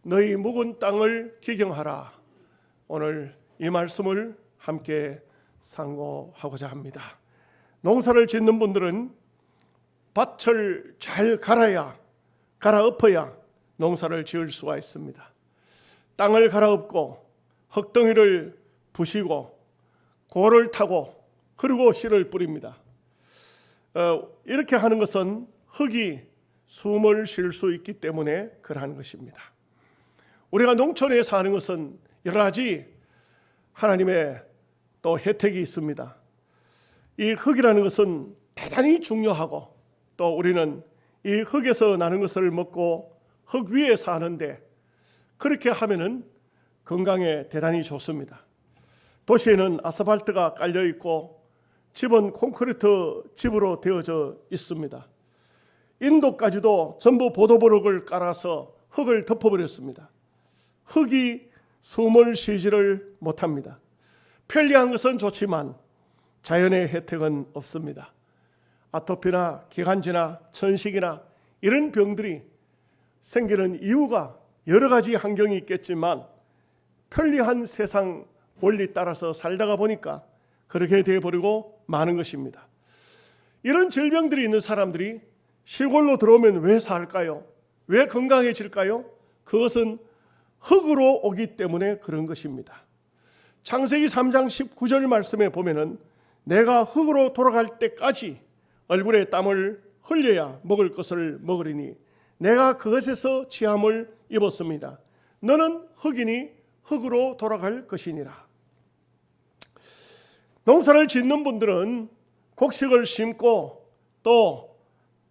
너희 묵은 땅을 기경하라. 오늘 이 말씀을 함께 상고하고자 합니다. 농사를 짓는 분들은 밭을 잘 갈아엎어야 농사를 지을 수가 있습니다. 땅을 갈아엎고 흙덩이를 부시고 고를 타고 그리고 씨를 뿌립니다. 이렇게 하는 것은 흙이 숨을 쉴 수 있기 때문에 그러한 것입니다. 우리가 농촌에 사는 것은 여러 가지 하나님의 또 혜택이 있습니다. 이 흙이라는 것은 대단히 중요하고 또 우리는 이 흙에서 나는 것을 먹고 흙 위에 사는데 그렇게 하면은 건강에 대단히 좋습니다. 도시에는 아스팔트가 깔려 있고 집은 콘크리트 집으로 되어져 있습니다. 인도까지도 전부 보도블록을 깔아서 흙을 덮어버렸습니다. 흙이 숨을 쉬지를 못합니다. 편리한 것은 좋지만 자연의 혜택은 없습니다. 아토피나 기관지나 천식이나 이런 병들이 생기는 이유가 여러 가지 환경이 있겠지만 편리한 세상 원리 따라서 살다가 보니까 그렇게 되어버리고 마는 것입니다. 이런 질병들이 있는 사람들이 시골로 들어오면 왜 살까요? 왜 건강해질까요? 그것은 흙으로 오기 때문에 그런 것입니다. 창세기 3장 19절 말씀에 보면은 내가 흙으로 돌아갈 때까지 얼굴에 땀을 흘려야 먹을 것을 먹으리니 내가 그것에서 취함을 입었습니다. 너는 흙이니 흙으로 돌아갈 것이니라. 농사를 짓는 분들은 곡식을 심고 또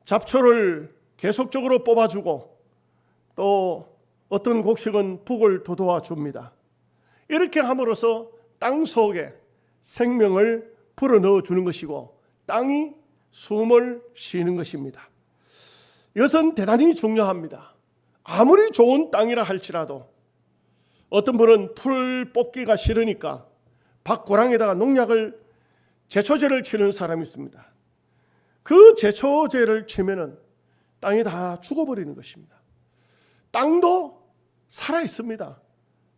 잡초를 계속적으로 뽑아주고 또 어떤 곡식은 북을 돋워 줍니다. 이렇게 함으로써 땅 속에 생명을 불어넣어 주는 것이고 땅이 숨을 쉬는 것입니다. 이것은 대단히 중요합니다. 아무리 좋은 땅이라 할지라도 어떤 분은 풀 뽑기가 싫으니까 밭고랑에다가 농약을 제초제를 치는 사람이 있습니다. 그 제초제를 치면은 땅이 다 죽어버리는 것입니다. 땅도 살아 있습니다.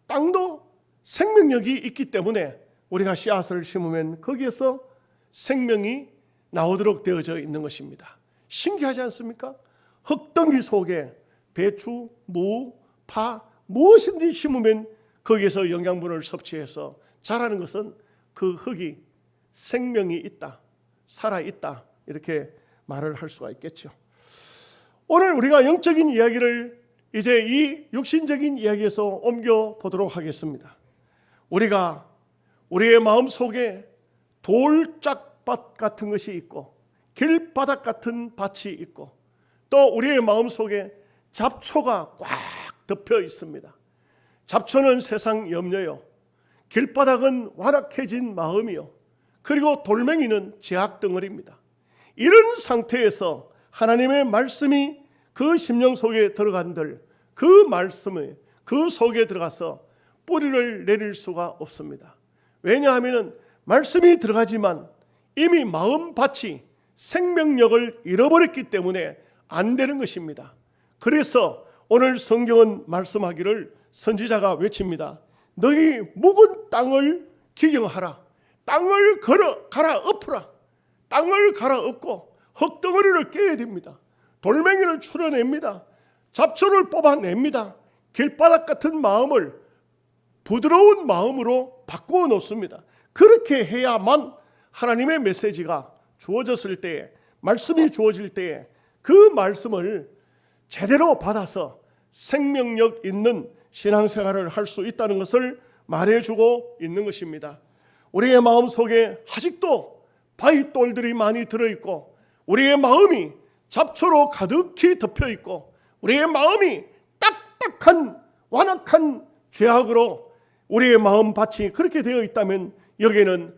땅도 생명력이 있기 때문에 우리가 씨앗을 심으면 거기에서 생명이 나오도록 되어져 있는 것입니다. 신기하지 않습니까? 흙덩이 속에 배추, 무, 파 무엇인지 심으면 거기에서 영양분을 섭취해서 자라는 것은 그 흙이 생명이 있다, 살아있다 이렇게 말을 할 수가 있겠죠. 오늘 우리가 영적인 이야기를 이제 이 육신적인 이야기에서 옮겨 보도록 하겠습니다. 우리가 우리의 마음 속에 돌짝밭 같은 것이 있고 길바닥 같은 밭이 있고 또 우리의 마음 속에 잡초가 꽉 덮여 있습니다. 잡초는 세상 염려요. 길바닥은 완악해진 마음이요. 그리고 돌멩이는 제약 덩어리입니다. 이런 상태에서 하나님의 말씀이 그 심령 속에 들어간들 그 말씀에 그 속에 들어가서 뿌리를 내릴 수가 없습니다. 왜냐하면 말씀이 들어가지만 이미 마음밭이 생명력을 잃어버렸기 때문에 안 되는 것입니다. 그래서 오늘 성경은 말씀하기를 선지자가 외칩니다. 너희 묵은 땅을 기경하라. 땅을 갈아엎으라. 땅을 갈아엎고 흙덩어리를 깨야 됩니다. 돌멩이를 추려냅니다. 잡초를 뽑아냅니다. 길바닥 같은 마음을 부드러운 마음으로 바꾸어 놓습니다. 그렇게 해야만 하나님의 메시지가 주어졌을 때에 말씀이 주어질 때에 그 말씀을 제대로 받아서 생명력 있는 신앙생활을 할 수 있다는 것을 말해주고 있는 것입니다. 우리의 마음속에 아직도 바위돌들이 많이 들어있고 우리의 마음이 잡초로 가득히 덮여있고 우리의 마음이 딱딱한 완악한 죄악으로 우리의 마음밭이 그렇게 되어 있다면 여기에는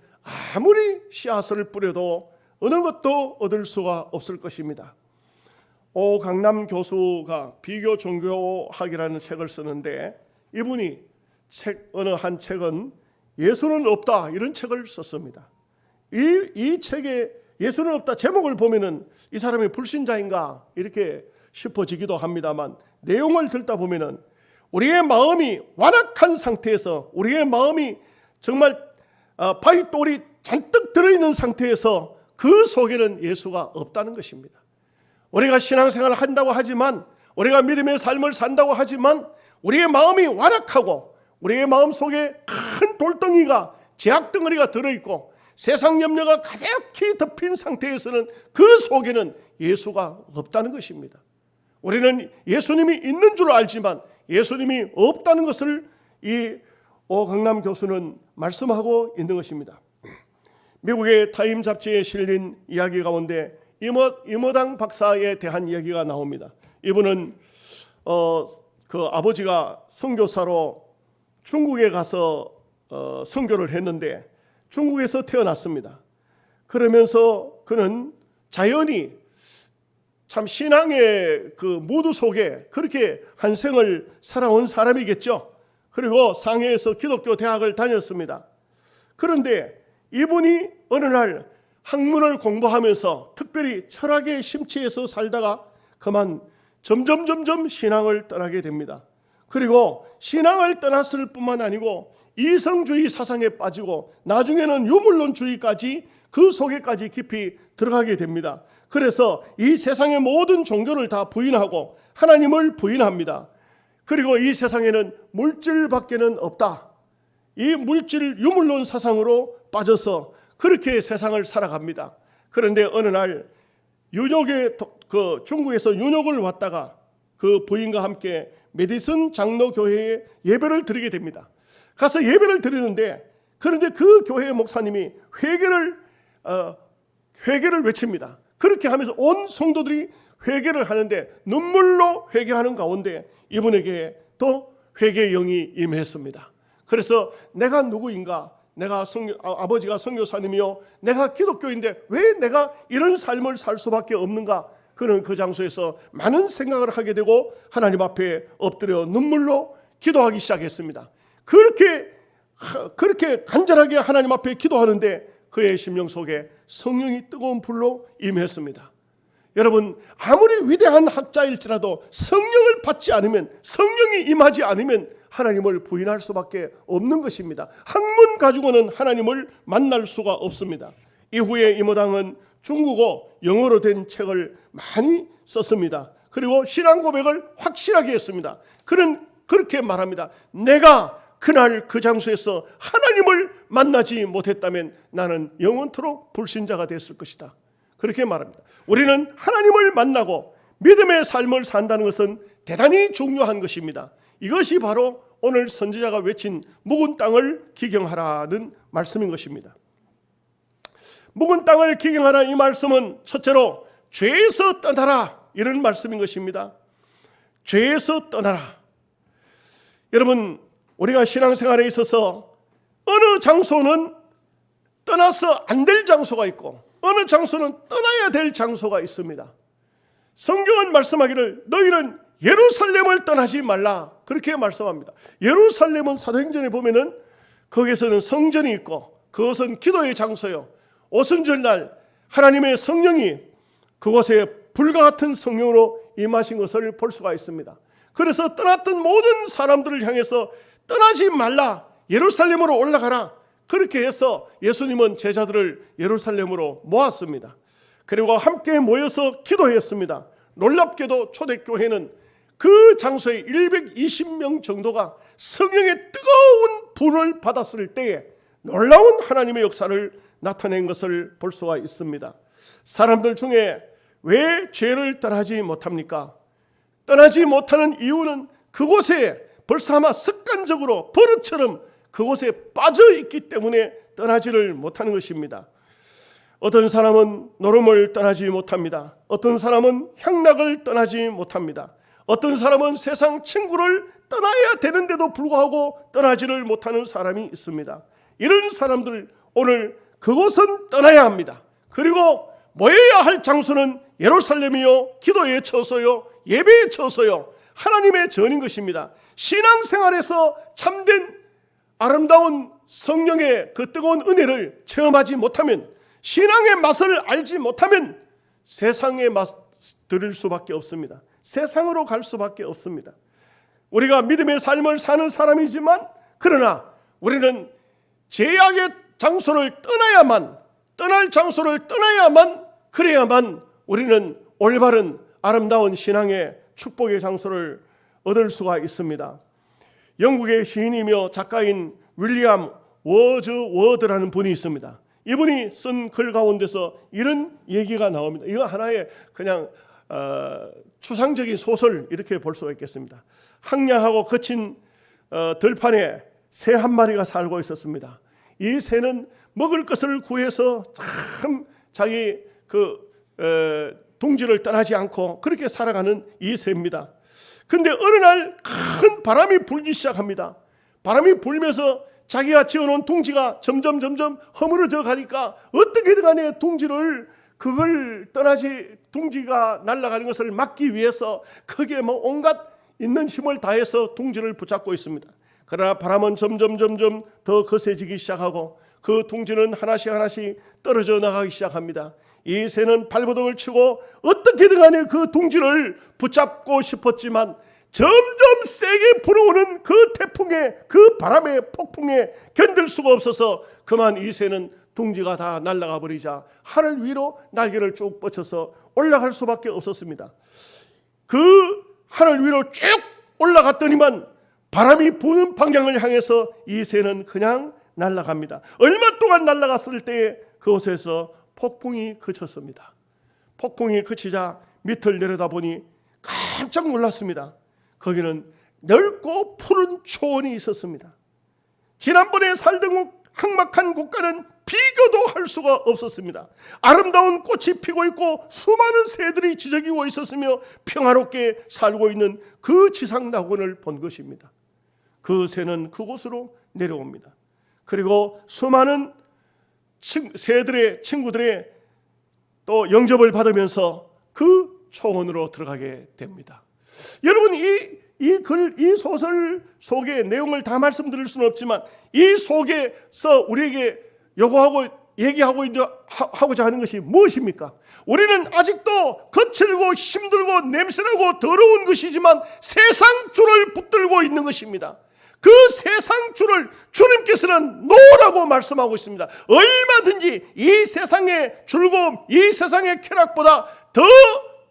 아무리 씨앗을 뿌려도 어느 것도 얻을 수가 없을 것입니다. 오강남 교수가 비교 종교학이라는 책을 쓰는데 이분이 어느 한 책은 예수는 없다 이런 책을 썼습니다. 이 책에 예수는 없다 제목을 보면은 이 사람이 불신자인가 이렇게 싶어지기도 합니다만 내용을 듣다 보면은 우리의 마음이 완악한 상태에서, 우리의 마음이 정말 바위돌이 잔뜩 들어있는 상태에서 그 속에는 예수가 없다는 것입니다. 우리가 신앙생활을 한다고 하지만, 우리가 믿음의 삶을 산다고 하지만 우리의 마음이 완악하고 우리의 마음 속에 큰 돌덩이가, 죄악덩어리가 들어있고 세상 염려가 가득히 덮인 상태에서는 그 속에는 예수가 없다는 것입니다. 우리는 예수님이 있는 줄 알지만 예수님이 없다는 것을 이 오강남 교수는 말씀하고 있는 것입니다. 미국의 타임 잡지에 실린 이야기 가운데 이모당 박사에 대한 이야기가 나옵니다. 이분은 그 아버지가 선교사로 중국에 가서 선교를 했는데 중국에서 태어났습니다. 그러면서 그는 자연히 참 신앙의 그 무드 속에 그렇게 한 생을 살아온 사람이겠죠. 그리고 상해에서 기독교 대학을 다녔습니다. 그런데 이분이 어느 날 학문을 공부하면서 특별히 철학에 심취해서 살다가 그만 점점 신앙을 떠나게 됩니다. 그리고 신앙을 떠났을 뿐만 아니고 이성주의 사상에 빠지고 나중에는 유물론주의까지 그 속에까지 깊이 들어가게 됩니다. 그래서 이 세상의 모든 종교를 다 부인하고 하나님을 부인합니다. 그리고 이 세상에는 물질밖에는 없다. 이 물질 유물론 사상으로 빠져서 그렇게 세상을 살아갑니다. 그런데 어느 날 중국에서 윤옥을 왔다가 그 부인과 함께 메디슨 장로교회에 예배를 드리게 됩니다. 가서 예배를 드리는데, 그런데 그 교회의 목사님이 회개를 외칩니다. 그렇게 하면서 온 성도들이 회개를 하는데 눈물로 회개하는 가운데 이분에게 또 회개의 영이 임했습니다. 그래서 내가 누구인가? 내가 아버지가 선교사님이요, 내가 기독교인데 왜 내가 이런 삶을 살 수밖에 없는가? 그는 그 장소에서 많은 생각을 하게 되고 하나님 앞에 엎드려 눈물로 기도하기 시작했습니다. 그렇게 간절하게 하나님 앞에 기도하는데 그의 심령 속에 성령이 뜨거운 불로 임했습니다. 여러분, 아무리 위대한 학자일지라도 성령을 받지 않으면, 성령이 임하지 않으면 하나님을 부인할 수밖에 없는 것입니다. 학문 가지고는 하나님을 만날 수가 없습니다. 이후에 이모당은 중국어, 영어로 된 책을 많이 썼습니다. 그리고 신앙 고백을 확실하게 했습니다. 그는 그렇게 말합니다. 내가 그날 그 장소에서 하나님을 만나지 못했다면 나는 영원토록 불신자가 됐을 것이다. 그렇게 말합니다. 우리는 하나님을 만나고 믿음의 삶을 산다는 것은 대단히 중요한 것입니다. 이것이 바로 오늘 선지자가 외친 묵은 땅을 기경하라는 말씀인 것입니다. 묵은 땅을 기경하라, 이 말씀은 첫째로 죄에서 떠나라, 이런 말씀인 것입니다. 죄에서 떠나라. 여러분, 우리가 신앙생활에 있어서 어느 장소는 떠나서 안 될 장소가 있고 어느 장소는 떠나야 될 장소가 있습니다. 성경은 말씀하기를 너희는 예루살렘을 떠나지 말라, 그렇게 말씀합니다. 예루살렘은 사도행전에 보면은 거기에서는 성전이 있고 그것은 기도의 장소요, 오순절날 하나님의 성령이 그곳에 불과 같은 성령으로 임하신 것을 볼 수가 있습니다. 그래서 떠났던 모든 사람들을 향해서 떠나지 말라, 예루살렘으로 올라가라, 그렇게 해서 예수님은 제자들을 예루살렘으로 모았습니다. 그리고 함께 모여서 기도했습니다. 놀랍게도 초대교회는 그 장소에 120명 정도가 성령의 뜨거운 불을 받았을 때에 놀라운 하나님의 역사를 나타낸 것을 볼 수가 있습니다. 사람들 중에 왜 죄를 떠나지 못합니까? 떠나지 못하는 이유는 그곳에 벌써 아마 습관적으로 버릇처럼 그곳에 빠져 있기 때문에 떠나지를 못하는 것입니다. 어떤 사람은 노름을 떠나지 못합니다. 어떤 사람은 향락을 떠나지 못합니다. 어떤 사람은 세상 친구를 떠나야 되는데도 불구하고 떠나지를 못하는 사람이 있습니다. 이런 사람들 오늘 그곳은 떠나야 합니다. 그리고 모여야 할 장소는 예루살렘이요, 기도의 처소요, 예배의 처소요, 하나님의 전인 것입니다. 신앙생활에서 참된 아름다운 성령의 그 뜨거운 은혜를 체험하지 못하면, 신앙의 맛을 알지 못하면 세상의 맛 들을 수밖에 없습니다. 세상으로 갈 수밖에 없습니다. 우리가 믿음의 삶을 사는 사람이지만, 그러나 우리는 제약의 장소를 떠날 장소를 떠나야만, 그래야만 우리는 올바른 아름다운 신앙의 축복의 장소를 얻을 수가 있습니다. 영국의 시인이며 작가인 윌리엄 워즈워드라는 분이 있습니다. 이분이 쓴 글 가운데서 이런 얘기가 나옵니다. 이거 하나의 그냥 추상적인 소설 이렇게 볼 수가 있겠습니다. 항량하고 거친 들판에 새 한 마리가 살고 있었습니다. 이 새는 먹을 것을 구해서 참 자기 둥지를 떠나지 않고 그렇게 살아가는 이 새입니다. 근데 어느 날 큰 바람이 불기 시작합니다. 바람이 불면서 자기가 지어놓은 둥지가 점점 허물어져 가니까 어떻게든 간에 둥지가 날아가는 것을 막기 위해서 크게 온갖 있는 힘을 다해서 둥지를 붙잡고 있습니다. 그러나 바람은 점점 더 거세지기 시작하고 그 둥지는 하나씩 떨어져 나가기 시작합니다. 이 새는 발버둥을 치고 어떻게든 간에 그 둥지를 붙잡고 싶었지만 점점 세게 불어오는 그 태풍에, 그 바람의 폭풍에 견딜 수가 없어서 그만 이 새는 둥지가 다 날아가 버리자 하늘 위로 날개를 쭉 뻗쳐서 올라갈 수밖에 없었습니다. 그 하늘 위로 쭉 올라갔더니만 바람이 부는 방향을 향해서 이 새는 그냥 날아갑니다. 얼마 동안 날아갔을 때에 그곳에서 폭풍이 그쳤습니다. 폭풍이 그치자 밑을 내려다보니 깜짝 놀랐습니다. 거기는 넓고 푸른 초원이 있었습니다. 지난번에 살던 삭막한 국가는 비교도 할 수가 없었습니다. 아름다운 꽃이 피고 있고 수많은 새들이 지저귀고 있었으며 평화롭게 살고 있는 그 지상낙원을 본 것입니다. 그 새는 그곳으로 내려옵니다. 그리고 수많은 새들의 친구들의 또 영접을 받으면서 그 초원으로 들어가게 됩니다. 여러분, 이 소설 속의 내용을 다 말씀드릴 수는 없지만 이 속에서 우리에게 얘기하고자 하는 것이 무엇입니까? 우리는 아직도 거칠고 힘들고 냄새나고 더러운 것이지만 세상 줄을 붙들고 있는 것입니다. 그 세상 줄을 주님께서는 놓으라고 말씀하고 있습니다. 얼마든지 이 세상의 즐거움, 이 세상의 쾌락보다 더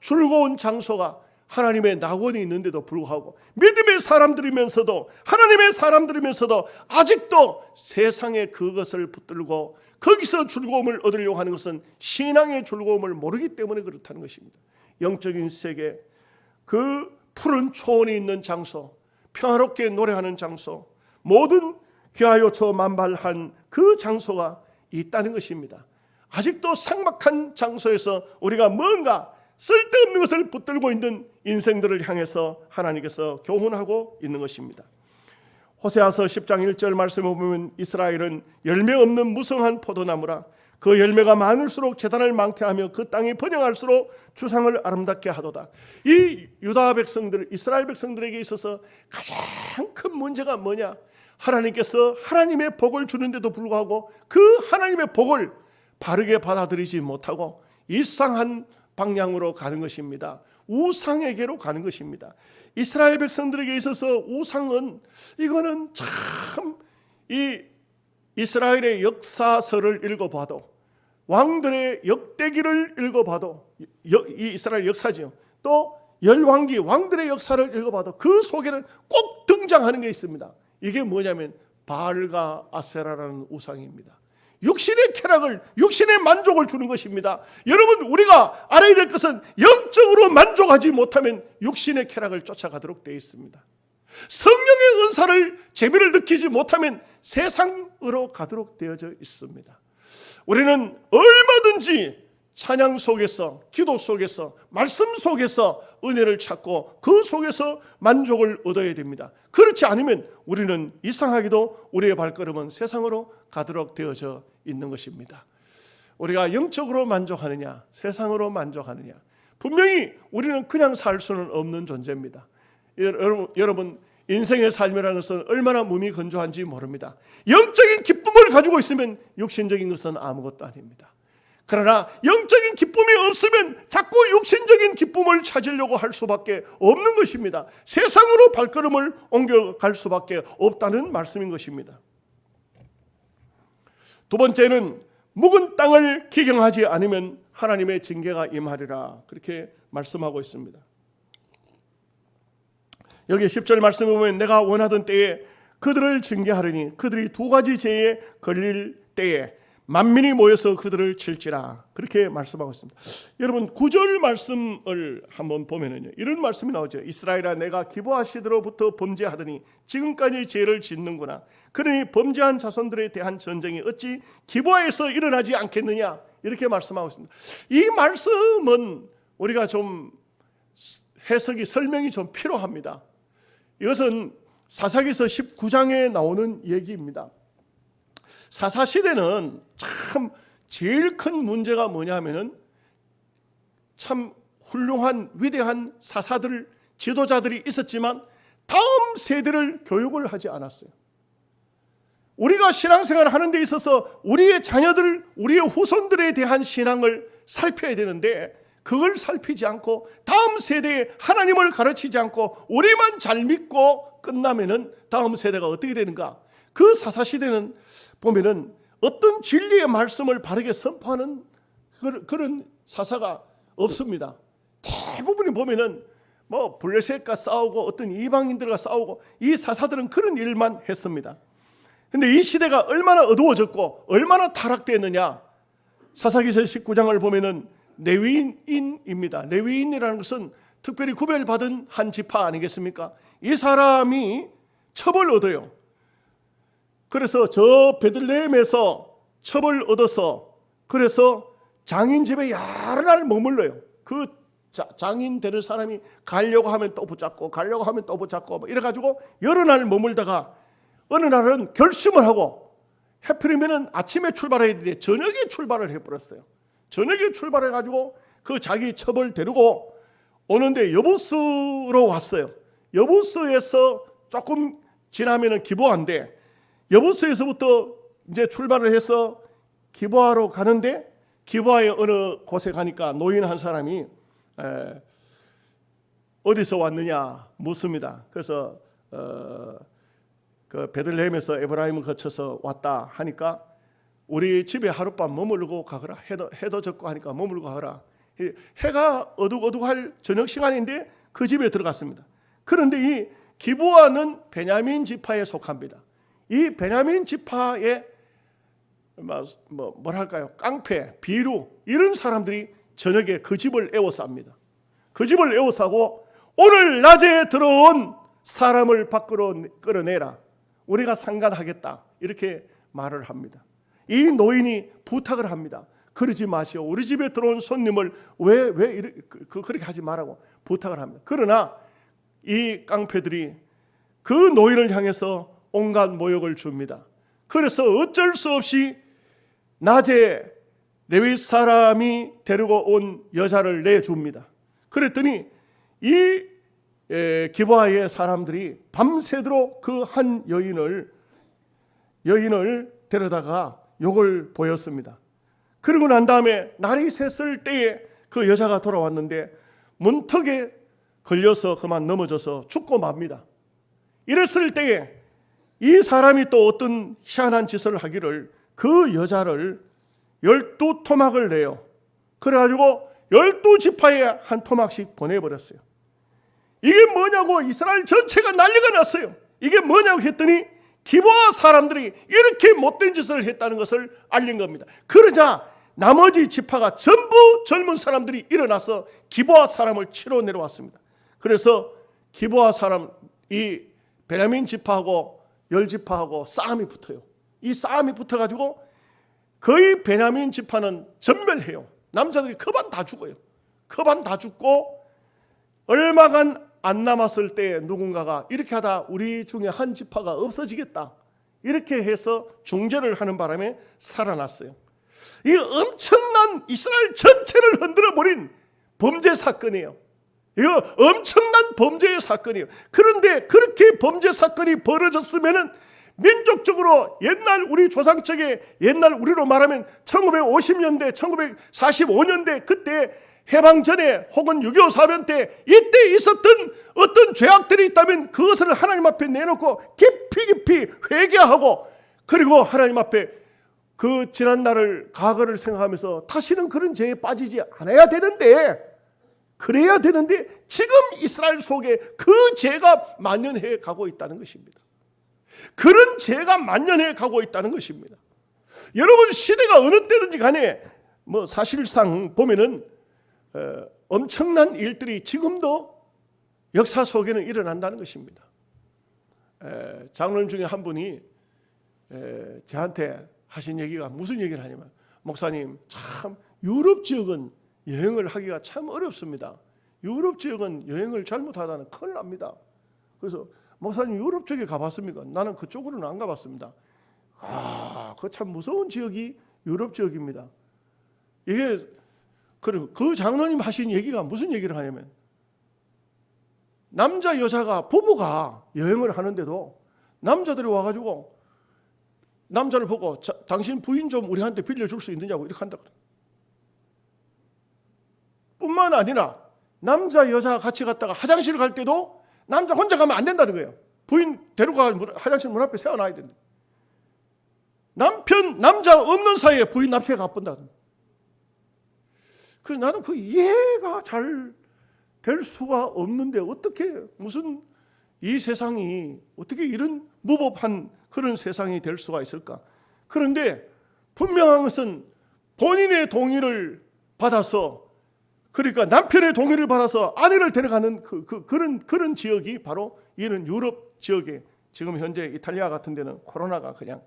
즐거운 장소가 하나님의 낙원이 있는데도 불구하고 믿음의 사람들이면서도 하나님의 사람들이면서도 아직도 세상의 그것을 붙들고 거기서 즐거움을 얻으려고 하는 것은 신앙의 즐거움을 모르기 때문에 그렇다는 것입니다. 영적인 세계, 그 푸른 초원이 있는 장소, 평화롭게 노래하는 장소, 모든 귀하요초 만발한 그 장소가 있다는 것입니다. 아직도 삭막한 장소에서 우리가 뭔가 쓸데없는 것을 붙들고 있는 인생들을 향해서 하나님께서 교훈하고 있는 것입니다. 호세아서 10장 1절 말씀을 보면 이스라엘은 열매 없는 무성한 포도나무라. 그 열매가 많을수록 재단을 많게 하며 그 땅이 번영할수록 주상을 아름답게 하도다. 이 유다 백성들, 이스라엘 백성들에게 있어서 가장 큰 문제가 뭐냐? 하나님께서 하나님의 복을 주는데도 불구하고 그 하나님의 복을 바르게 받아들이지 못하고 이상한 방향으로 가는 것입니다. 우상에게로 가는 것입니다. 이스라엘 백성들에게 있어서 우상은 이거는 참 이 이스라엘의 역사서를 읽어봐도 왕들의 역대기를 읽어봐도 이 이스라엘 역사지요. 또 열왕기 왕들의 역사를 읽어봐도 그 속에는 꼭 등장하는 게 있습니다. 이게 뭐냐면 바알과 아세라라는 우상입니다. 육신의 쾌락을, 육신의 만족을 주는 것입니다. 여러분, 우리가 알아야 될 것은 영적으로 만족하지 못하면 육신의 쾌락을 쫓아가도록 되어 있습니다. 성령의 은사를, 재미를 느끼지 못하면 세상으로 가도록 되어져 있습니다. 우리는 얼마든지 찬양 속에서, 기도 속에서, 말씀 속에서 은혜를 찾고 그 속에서 만족을 얻어야 됩니다. 그렇지 않으면 우리는 이상하게도 우리의 발걸음은 세상으로 가도록 되어져 있는 것입니다. 우리가 영적으로 만족하느냐, 세상으로 만족하느냐, 분명히 우리는 그냥 살 수는 없는 존재입니다. 여러분, 인생의 삶이라는 것은 얼마나 몸이 건조한지 모릅니다. 영적인 기쁨을 가지고 있으면 육신적인 것은 아무것도 아닙니다. 그러나 영적인 기쁨이 없으면 자꾸 육신적인 기쁨을 찾으려고 할 수밖에 없는 것입니다. 세상으로 발걸음을 옮겨갈 수밖에 없다는 말씀인 것입니다. 두 번째는 묵은 땅을 기경하지 않으면 하나님의 징계가 임하리라, 그렇게 말씀하고 있습니다. 여기 10절 말씀에 보면 내가 원하던 때에 그들을 징계하리니 그들이 두 가지 죄에 걸릴 때에 만민이 모여서 그들을 칠지라, 그렇게 말씀하고 있습니다. 여러분 9절 말씀을 한번 보면은요, 이런 말씀이 나오죠. 이스라엘아, 내가 기브아 시대로부터 범죄하더니 지금까지 죄를 짓는구나. 그러니 범죄한 자손들에 대한 전쟁이 어찌 기브아에서 일어나지 않겠느냐, 이렇게 말씀하고 있습니다. 이 말씀은 우리가 좀 해석이, 설명이 좀 필요합니다. 이것은 사사기서 19장에 나오는 얘기입니다. 사사시대는 참 제일 큰 문제가 뭐냐면은 참 훌륭한 위대한 사사들, 지도자들이 있었지만 다음 세대를 교육을 하지 않았어요. 우리가 신앙생활을 하는 데 있어서 우리의 자녀들, 우리의 후손들에 대한 신앙을 살펴야 되는데 그걸 살피지 않고 다음 세대에 하나님을 가르치지 않고 우리만 잘 믿고 끝나면은 다음 세대가 어떻게 되는가? 그 사사시대는 보면은 어떤 진리의 말씀을 바르게 선포하는 그런 사사가 없습니다. 대부분이 보면은 뭐 블레셋과 싸우고 어떤 이방인들과 싸우고, 이 사사들은 그런 일만 했습니다. 근데 이 시대가 얼마나 어두워졌고 얼마나 타락되었느냐? 사사기서 19장을 보면은 레위인입니다. 레위인이라는 것은 특별히 구별받은 한 지파 아니겠습니까? 이 사람이 첩을 얻어요. 그래서 저 베들레헴에서 첩을 얻어서 그래서 장인 집에 여러 날 머물러요. 그 장인 되는 사람이 가려고 하면 또 붙잡고 가려고 하면 또 붙잡고 이래가지고 여러 날 머물다가 어느 날은 결심을 하고, 해필이면 아침에 출발해야 되는데 저녁에 출발을 해버렸어요. 저녁에 출발해가지고 그 자기 첩을 데리고 오는데 여부스로 왔어요. 여부스에서 조금 지나면은 기브아인데, 여부스에서부터 이제 출발을 해서 기브아로 가는데, 기브아의 어느 곳에 가니까 노인 한 사람이 어디서 왔느냐 묻습니다. 그래서 그 베들레헴에서 에브라임을 거쳐서 왔다 하니까 우리 집에 하룻밤 머물고 가거라. 해도 졌고 하니까 머물고 가거라. 해가 어둑어둑할 저녁 시간인데 그 집에 들어갔습니다. 그런데 이 기브아는 베냐민 지파에 속합니다. 이 베냐민 지파의 뭐랄까요, 깡패, 비루 이런 사람들이 저녁에 그 집을 에워쌉니다. 그 집을 에워싸고 오늘 낮에 들어온 사람을 밖으로 끌어내라. 우리가 상관하겠다. 이렇게 말을 합니다. 이 노인이 부탁을 합니다. 그러지 마시오. 우리 집에 들어온 손님을 왜 그렇게 하지 말라고 부탁을 합니다. 그러나 이 깡패들이 그 노인을 향해서 온갖 모욕을 줍니다. 그래서 어쩔 수 없이 낮에 레위 사람이 데리고 온 여자를 내줍니다. 그랬더니 이 기브아의 사람들이 밤새도록 그 한 여인을 데려다가 욕을 보였습니다. 그러고 난 다음에 날이 샜을 때에 그 여자가 돌아왔는데 문턱에 걸려서 그만 넘어져서 죽고 맙니다. 이랬을 때에 이 사람이 또 어떤 희한한 짓을 하기를, 그 여자를 12토막을 내요. 그래가지고 12지파에 한 토막씩 보내버렸어요. 이게 뭐냐고 이스라엘 전체가 난리가 났어요. 이게 뭐냐고 했더니 기브아 사람들이 이렇게 못된 짓을 했다는 것을 알린 겁니다. 그러자 나머지 지파가 전부 젊은 사람들이 일어나서 기브아 사람을 치러 내려왔습니다. 그래서 기브아 사람, 이 베냐민 지파하고 열 지파하고 싸움이 붙어요. 이 싸움이 붙어가지고 거의 베냐민 지파는 전멸해요. 남자들이 그반 다 죽어요. 그반 다 죽고 얼마간 안 남았을 때 누군가가 이렇게 하다 우리 중에 한 지파가 없어지겠다, 이렇게 해서 중재를 하는 바람에 살아났어요. 이 엄청난 이스라엘 전체를 흔들어버린 범죄 사건이에요. 이거 엄청난 범죄의 사건이에요. 그런데 그렇게 범죄 사건이 벌어졌으면 민족적으로 옛날 우리 조상 쪽에, 옛날 우리로 말하면 1950년대, 1945년대 그때 해방 전에 혹은 6.25 사변 때 이때 있었던 어떤 죄악들이 있다면 그것을 하나님 앞에 내놓고 깊이 회개하고, 그리고 하나님 앞에 그 지난 날을, 과거를 생각하면서 다시는 그런 죄에 빠지지 않아야 되는데, 그래야 되는데 지금 이스라엘 속에 그 죄가 만연해 가고 있다는 것입니다. 그런 죄가 만연해 가고 있다는 것입니다. 여러분, 시대가 어느 때든지 간에 사실상 보면은 엄청난 일들이 지금도 역사 속에는 일어난다는 것입니다. 장로님 중에 한 분이 저한테 하신 얘기가 무슨 얘기를 하냐면, 목사님, 참 유럽 지역은 여행을 하기가 참 어렵습니다. 유럽 지역은 여행을 잘못하다는 큰일 납니다. 그래서 목사님, 유럽 쪽에 가봤습니까? 나는 그쪽으로는 안 가봤습니다. 그 참 무서운 지역이 유럽 지역입니다. 이게 그 장로님 하신 얘기가 무슨 얘기를 하냐면, 남자 여자가 부부가 여행을 하는데도 남자들이 와가지고 남자를 보고 당신 부인 좀 우리한테 빌려줄 수 있느냐고 이렇게 한다 그래요. 뿐만 아니라 남자 여자 같이 갔다가 화장실 갈 때도 남자 혼자 가면 안 된다는 거예요. 부인 데려가 화장실 문 앞에 세워놔야 된다. 남자 없는 사이에 부인 납치해 가본다. 나는 그 이해가 잘 될 수가 없는데, 어떻게 무슨 이 세상이 어떻게 이런 무법한 그런 세상이 될 수가 있을까? 그런데 분명한 것은 본인의 동의를 받아서, 그러니까 남편의 동의를 받아서 아내를 데려가는 그런 지역이 바로 이런 유럽 지역에, 지금 현재 이탈리아 같은 데는 코로나가 그냥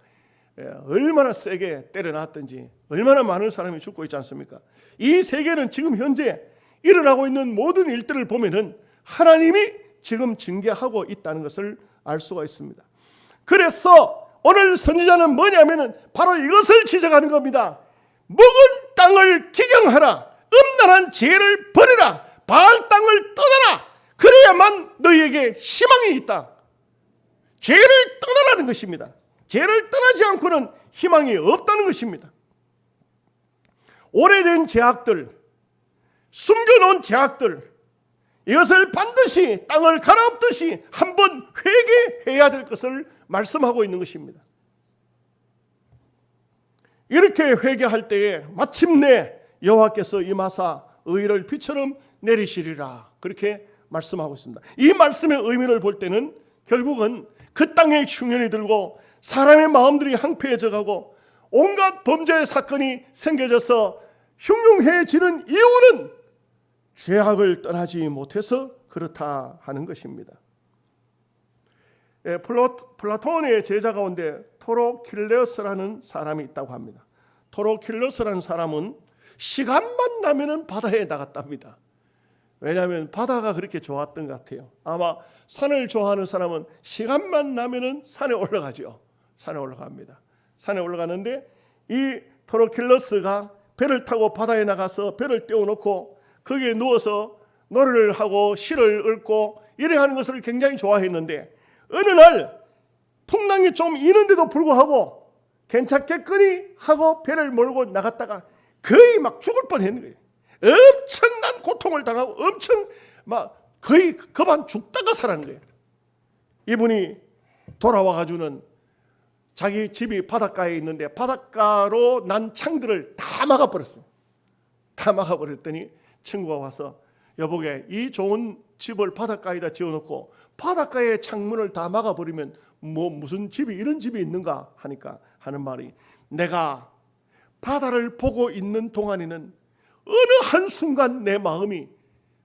얼마나 세게 때려놨든지 얼마나 많은 사람이 죽고 있지 않습니까? 이 세계는 지금 현재 일어나고 있는 모든 일들을 보면은 하나님이 지금 징계하고 있다는 것을 알 수가 있습니다. 그래서 오늘 선지자는 뭐냐면은 바로 이것을 지적하는 겁니다. 먹은 땅을 기경하라. 음란한 죄를 버리라. 바알 땅을 떠나라. 그래야만 너희에게 희망이 있다. 죄를 떠나라는 것입니다. 죄를 떠나지 않고는 희망이 없다는 것입니다. 오래된 죄악들, 숨겨놓은 죄악들, 이것을 반드시 땅을 갈아엎듯이 한번 회개해야 될 것을 말씀하고 있는 것입니다. 이렇게 회개할 때에 마침내 여호와께서 임하사 의를 비처럼 내리시리라, 그렇게 말씀하고 있습니다. 이 말씀의 의미를 볼 때는 결국은 그 땅에 흉년이 들고 사람의 마음들이 황폐해져 가고 온갖 범죄의 사건이 생겨져서 흉흉해지는 이유는 죄악을 떠나지 못해서 그렇다 하는 것입니다. 플라톤의 제자 가운데 토로킬레스라는 사람이 있다고 합니다. 토로킬레스라는 사람은 시간만 나면은 바다에 나갔답니다. 왜냐하면 바다가 그렇게 좋았던 것 같아요. 아마 산을 좋아하는 사람은 시간만 나면은 산에 올라가죠. 산에 올라갑니다. 산에 올라가는데 이 토로킬레스가 배를 타고 바다에 나가서 배를 떼어놓고 거기에 누워서 노래를 하고 시를 읽고 이래 하는 것을 굉장히 좋아했는데, 어느 날 풍랑이 좀 이는데도 불구하고 괜찮겠거니 하고 배를 몰고 나갔다가 거의 막 죽을 뻔했는 거예요. 엄청난 고통을 당하고 엄청 막 거의 그만 죽다가 살아난 거예요. 이분이 돌아와가지고는 자기 집이 바닷가에 있는데 바닷가로 난 창들을 다 막아버렸어요. 다 막아버렸더니 친구가 와서, 여보게, 이 좋은 집을 바닷가에다 지어놓고 바닷가에 창문을 다 막아버리면 무슨 집이 이런 집이 있는가 하니까 하는 말이, 내가 바다를 보고 있는 동안에는 어느 한순간 내 마음이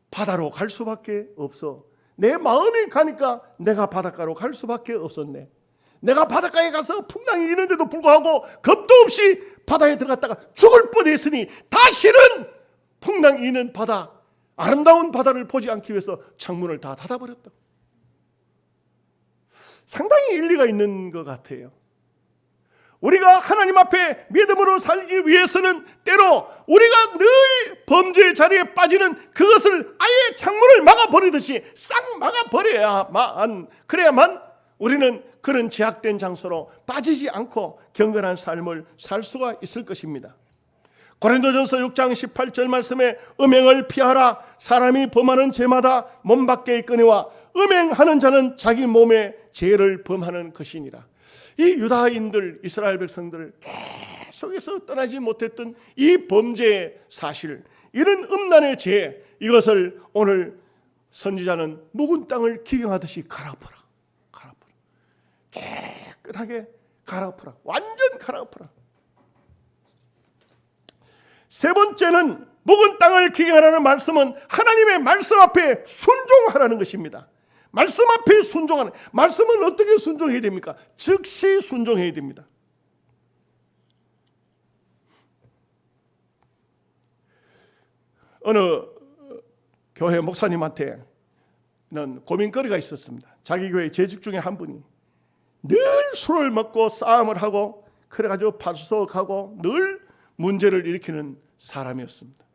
바다로 갈 수밖에 없어. 내 마음이 가니까 내가 바닷가로 갈 수밖에 없었네. 내가 바닷가에 가서 풍랑이 이는데도 불구하고 겁도 없이 바다에 들어갔다가 죽을 뻔했으니 다시는 풍랑이 있는 바다, 아름다운 바다를 보지 않기 위해서 창문을 다 닫아버렸다. 상당히 일리가 있는 것 같아요. 우리가 하나님 앞에 믿음으로 살기 위해서는 때로 우리가 늘 범죄의 자리에 빠지는 그것을 아예 창문을 막아버리듯이 싹 막아버려야만, 그래야만 우리는 그런 제약된 장소로 빠지지 않고 경건한 삶을 살 수가 있을 것입니다. 고린도전서 6장 18절 말씀에 음행을 피하라. 사람이 범하는 죄마다 몸 밖에 있거니와 음행하는 자는 자기 몸의 죄를 범하는 것이니라. 이 유다인들, 이스라엘 백성들 계속해서 떠나지 못했던 이 범죄의 사실, 이런 음란의 죄, 이것을 오늘 선지자는 묵은 땅을 기경하듯이 갈아엎어라. 깨끗하게 갈아엎어라. 완전 갈아엎어라. 세 번째는 묵은 땅을 기경하라는 말씀은 하나님의 말씀 앞에 순종하라는 것입니다. 말씀 앞에 순종하는, 말씀은 어떻게 순종해야 됩니까? 즉시 순종해야 됩니다. 어느 교회 목사님한테는 고민거리가 있었습니다. 자기 교회 재직 중에 한 분이 늘 술을 먹고 싸움을 하고 그래가지고 파수석하고 늘 문제를 일으키는 사람이었습니다.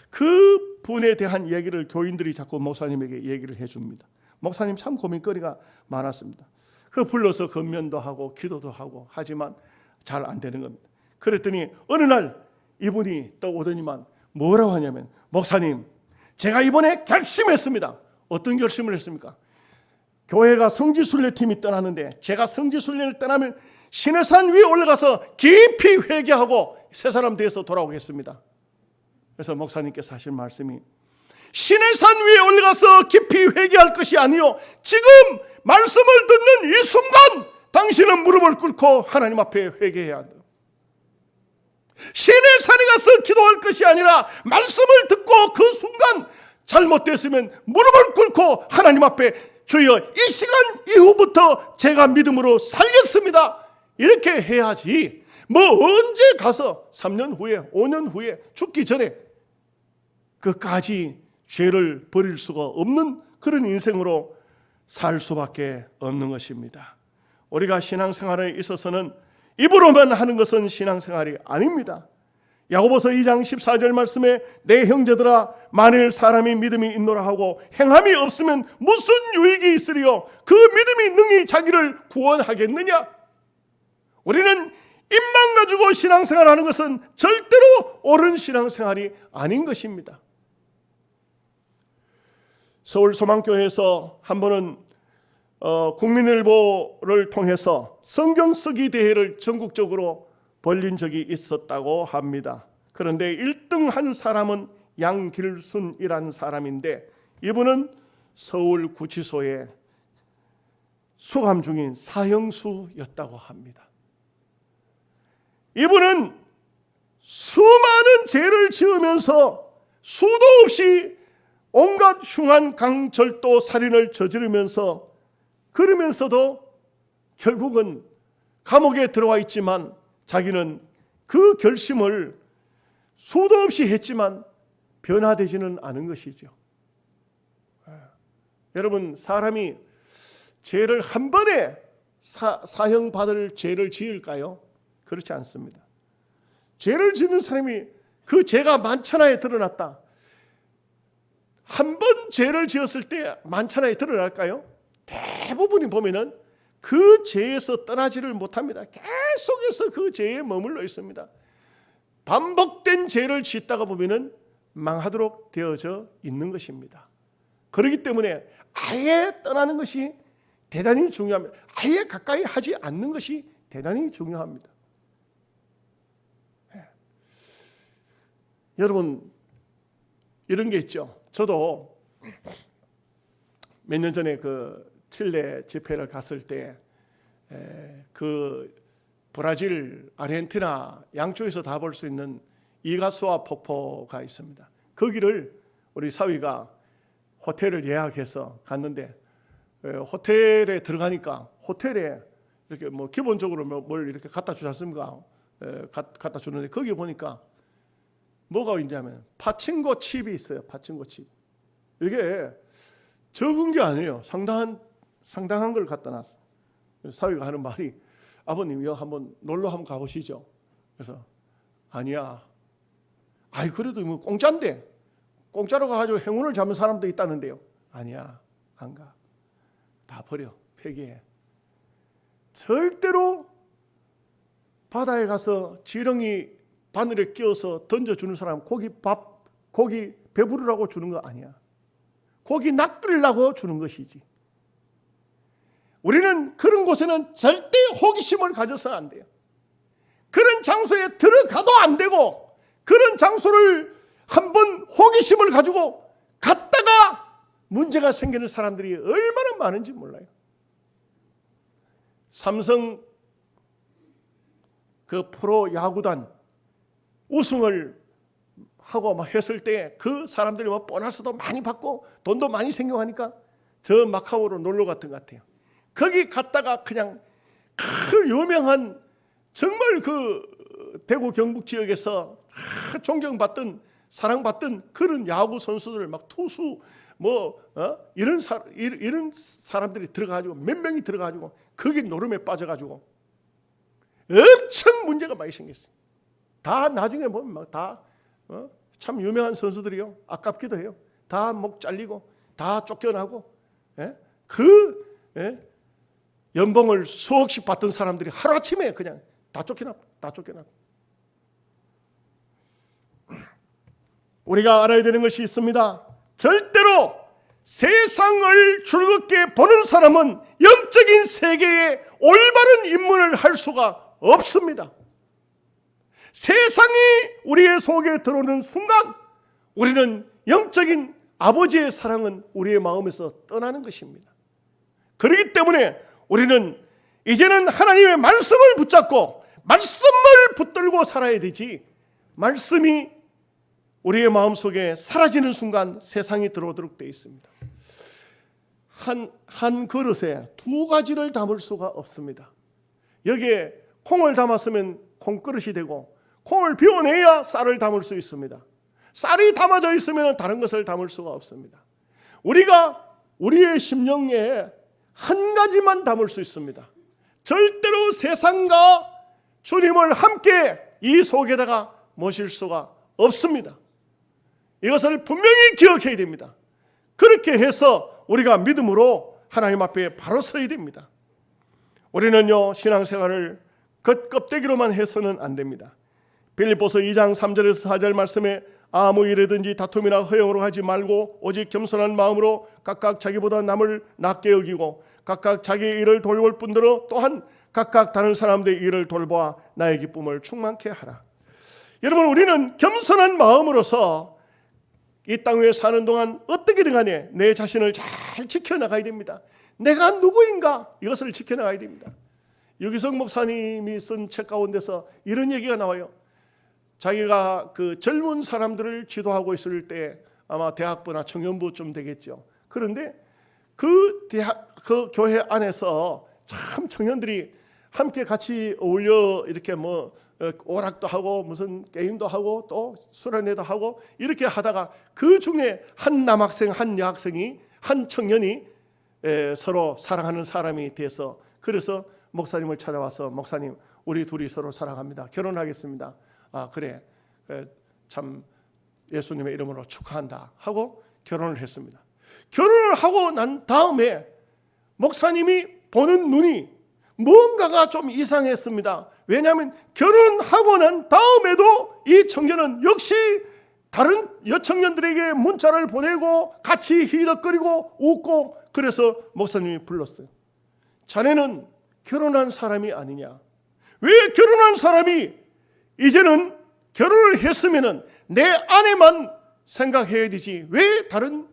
그 분에 대한 얘기를 교인들이 자꾸 목사님에게 얘기를 해줍니다. 목사님 참 고민거리가 많았습니다. 그 불러서 건면도 하고 기도도 하고 하지만 잘 안 되는 겁니다. 그랬더니 어느 날 이분이 떠오더니만 뭐라고 하냐면, 목사님, 제가 이번에 결심했습니다. 어떤 결심을 했습니까? 교회가 성지순례팀이 떠나는데 제가 성지순례를 떠나면 시내산 위에 올라가서 깊이 회개하고 새 사람 돼서 돌아오겠습니다. 그래서 목사님께서 하신 말씀이, 시내산 위에 올라가서 깊이 회개할 것이 아니요, 지금 말씀을 듣는 이 순간 당신은 무릎을 꿇고 하나님 앞에 회개해야 한다. 시내산에 가서 기도할 것이 아니라 말씀을 듣고 그 순간 잘못됐으면 무릎을 꿇고 하나님 앞에, 주여 이 시간 이후부터 제가 믿음으로 살겠습니다, 이렇게 해야지. 뭐 언제 가서 3년 후에 5년 후에 죽기 전에 그까지 죄를 버릴 수가 없는 그런 인생으로 살 수밖에 없는 것입니다. 우리가 신앙생활에 있어서는 입으로만 하는 것은 신앙생활이 아닙니다. 야고보서 2장 14절 말씀에 내 형제들아, 만일 사람이 믿음이 있노라 하고 행함이 없으면 무슨 유익이 있으리요? 그 믿음이 능히 자기를 구원하겠느냐? 우리는 입만 가지고 신앙생활하는 것은 절대로 옳은 신앙생활이 아닌 것입니다. 서울 소망교회에서 한 번은 국민일보를 통해서 성경 쓰기 대회를 전국적으로 벌린 적이 있었다고 합니다. 그런데 1등 한 사람은 양길순이라는 사람인데, 이분은 서울구치소에 수감 중인 사형수였다고 합니다. 이분은 수많은 죄를 지으면서 수도 없이 온갖 흉한 강절도 살인을 저지르면서, 그러면서도 결국은 감옥에 들어와 있지만 자기는 그 결심을 수도 없이 했지만 변화되지는 않은 것이죠. 여러분, 사람이 죄를 한 번에 사형받을 죄를 지을까요? 그렇지 않습니다. 죄를 짓는 사람이 그 죄가 만천하에 드러났다. 한 번 죄를 지었을 때 만천하에 드러날까요? 대부분이 보면은 그 죄에서 떠나지를 못합니다. 계속해서 그 죄에 머물러 있습니다. 반복된 죄를 짓다가 보면은 망하도록 되어져 있는 것입니다. 그렇기 때문에 아예 떠나는 것이 대단히 중요합니다. 아예 가까이 하지 않는 것이 대단히 중요합니다. 네. 여러분, 이런 게 있죠. 저도 몇 년 전에 그 칠레 집회를 갔을 때 그 브라질, 아르헨티나 양쪽에서 다 볼 수 있는 이가수아 폭포가 있습니다. 거기를 우리 사위가 호텔을 예약해서 갔는데, 호텔에 들어가니까 호텔에 이렇게 뭐 기본적으로 뭘 이렇게 갖다 주지 않습니까? 갖다 주는데 거기 보니까 뭐가 있냐면 파친코 칩이 있어요. 파친코 칩. 이게 적은 게 아니에요. 상당한 걸 갖다 놨어. 사위가 하는 말이, 아버님 여기 한번 놀러 한번 가보시죠. 그래서 아니야. 아이 그래도 뭐 공짜인데, 공짜로 가가지고 행운을 잡는 사람도 있다는데요. 아니야, 안 가. 다 버려, 폐기해. 절대로 바다에 가서 지렁이 바늘에 끼워서 던져주는 사람 고기 배부르라고 주는 거 아니야. 고기 낚으려고 주는 것이지. 우리는 그런 곳에는 절대 호기심을 가져서는 안 돼요. 그런 장소에 들어가도 안 되고, 그런 장소를 한번 호기심을 가지고 갔다가 문제가 생기는 사람들이 얼마나 많은지 몰라요. 삼성 그 프로 야구단 우승을 하고 막 했을 때 그 사람들이 뭐 보너스도 많이 받고 돈도 많이 생겨하니까 저 마카오로 놀러 갔던 것 같아요. 거기 갔다가 그냥 그 유명한 정말 그 대구 경북 지역에서 존경받던 사랑받던 그런 야구 선수들 막 투수 이런 사람들이 들어가지고 몇 명이 들어가지고 거기 노름에 빠져가지고 엄청 문제가 많이 생겼어요. 다 나중에 보면 막 다 참 유명한 선수들이요. 아깝기도 해요. 다 목 잘리고 다 쫓겨나고 연봉을 수억씩 받던 사람들이 하루아침에 그냥 다 쫓겨나고. 우리가 알아야 되는 것이 있습니다. 절대로 세상을 즐겁게 보는 사람은 영적인 세계에 올바른 입문을 할 수가 없습니다. 세상이 우리의 속에 들어오는 순간 우리는 영적인 아버지의 사랑은 우리의 마음에서 떠나는 것입니다. 그렇기 때문에 우리는 이제는 하나님의 말씀을 붙잡고 말씀을 붙들고 살아야 되지, 말씀이 우리의 마음속에 사라지는 순간 세상이 들어오도록 되어 있습니다. 한 그릇에 두 가지를 담을 수가 없습니다. 여기에 콩을 담았으면 콩그릇이 되고, 콩을 비워내야 쌀을 담을 수 있습니다. 쌀이 담아져 있으면 다른 것을 담을 수가 없습니다. 우리가 우리의 심령에 한 가지만 담을 수 있습니다. 절대로 세상과 주님을 함께 이 속에다가 모실 수가 없습니다. 이것을 분명히 기억해야 됩니다. 그렇게 해서 우리가 믿음으로 하나님 앞에 바로 서야 됩니다. 우리는요, 신앙생활을 겉껍데기로만 해서는 안 됩니다. 빌립보서 2장 3절에서 4절 말씀에 아무 일에든지 다툼이나 허영으로 하지 말고 오직 겸손한 마음으로 각각 자기보다 남을 낮게 여기고 각각 자기의 일을 돌볼 뿐더러 또한 각각 다른 사람들의 일을 돌보아 나의 기쁨을 충만케 하라. 여러분, 우리는 겸손한 마음으로서 이 땅 위에 사는 동안 어떻게든 간에 내 자신을 잘 지켜나가야 됩니다. 내가 누구인가 이것을 지켜나가야 됩니다. 유기성 목사님이 쓴 책 가운데서 이런 얘기가 나와요. 자기가 그 젊은 사람들을 지도하고 있을 때 아마 대학부나 청년부쯤 되겠죠. 그런데 그 교회 안에서 참 청년들이 함께 같이 어울려 이렇게 오락도 하고 무슨 게임도 하고 또 수련회도 하고 이렇게 하다가 그 중에 한 남학생, 한 여학생이, 한 청년이 서로 사랑하는 사람이 돼서, 그래서 목사님을 찾아와서 목사님, 우리 둘이 서로 사랑합니다. 결혼하겠습니다. 아, 그래. 참 예수님의 이름으로 축하한다 하고 결혼을 했습니다. 결혼을 하고 난 다음에 목사님이 보는 눈이 뭔가가 좀 이상했습니다. 왜냐하면 결혼하고 난 다음에도 이 청년은 역시 다른 여청년들에게 문자를 보내고 같이 히덕거리고 웃고, 그래서 목사님이 불렀어요. 자네는 결혼한 사람이 아니냐? 왜 결혼한 사람이 이제는 결혼을 했으면 내 아내만 생각해야 되지 왜 다른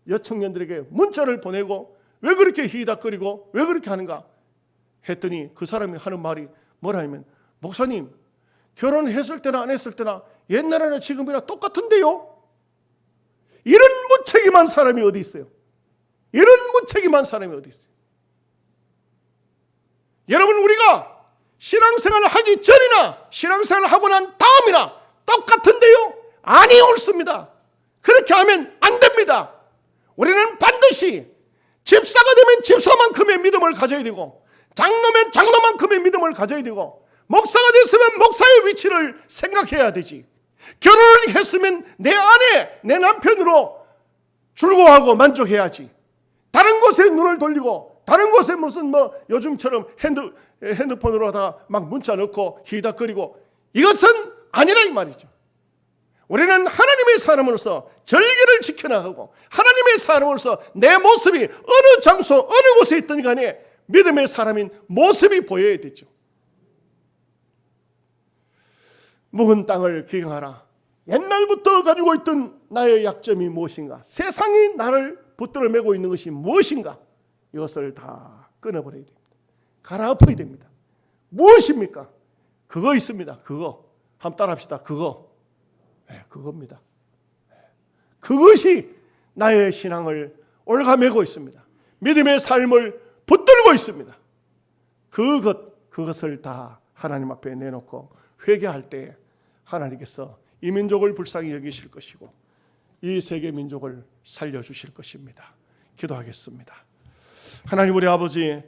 여청년들에게 문자를 보내고 왜 그렇게 히덕거리고 왜 그렇게 하는가 했더니 그 사람이 하는 말이 뭐라면, 목사님, 결혼했을 때나 안 했을 때나 옛날에나 지금이나 똑같은데요? 이런 무책임한 사람이 어디 있어요? 이런 무책임한 사람이 어디 있어요? 여러분, 우리가 신앙생활을 하기 전이나 신앙생활을 하고 난 다음이나 똑같은데요? 아니, 옳습니다. 그렇게 하면 안 됩니다. 우리는 반드시 집사가 되면 집사만큼의 믿음을 가져야 되고, 장로면 장로만큼의 믿음을 가져야 되고, 목사가 됐으면 목사의 위치를 생각해야 되지. 결혼을 했으면 내 아내, 내 남편으로 즐거워하고 만족해야지. 다른 곳에 눈을 돌리고 다른 곳에 무슨 요즘처럼 핸드폰으로 하다가 막 문자 넣고 히덕거리고 이것은 아니라 이 말이죠. 우리는 하나님의 사람으로서 절개를 지켜나가고 하나님의 사람으로서 내 모습이 어느 장소 어느 곳에 있든 간에 믿음의 사람인 모습이 보여야 되죠. 묵은 땅을 기경하라. 옛날부터 가지고 있던 나의 약점이 무엇인가? 세상이 나를 붙들어 매고 있는 것이 무엇인가? 이것을 다 끊어버려야 됩니다. 갈아엎어야 됩니다. 무엇입니까? 그거 있습니다. 그거. 한번 따라합시다. 그거. 네, 그겁니다. 그것이 나의 신앙을 올가매고 있습니다. 믿음의 삶을 붙들고 있습니다. 그것을 다 하나님 앞에 내놓고 회개할 때 하나님께서 이 민족을 불쌍히 여기실 것이고 이 세계 민족을 살려주실 것입니다. 기도하겠습니다. 하나님 우리 아버지,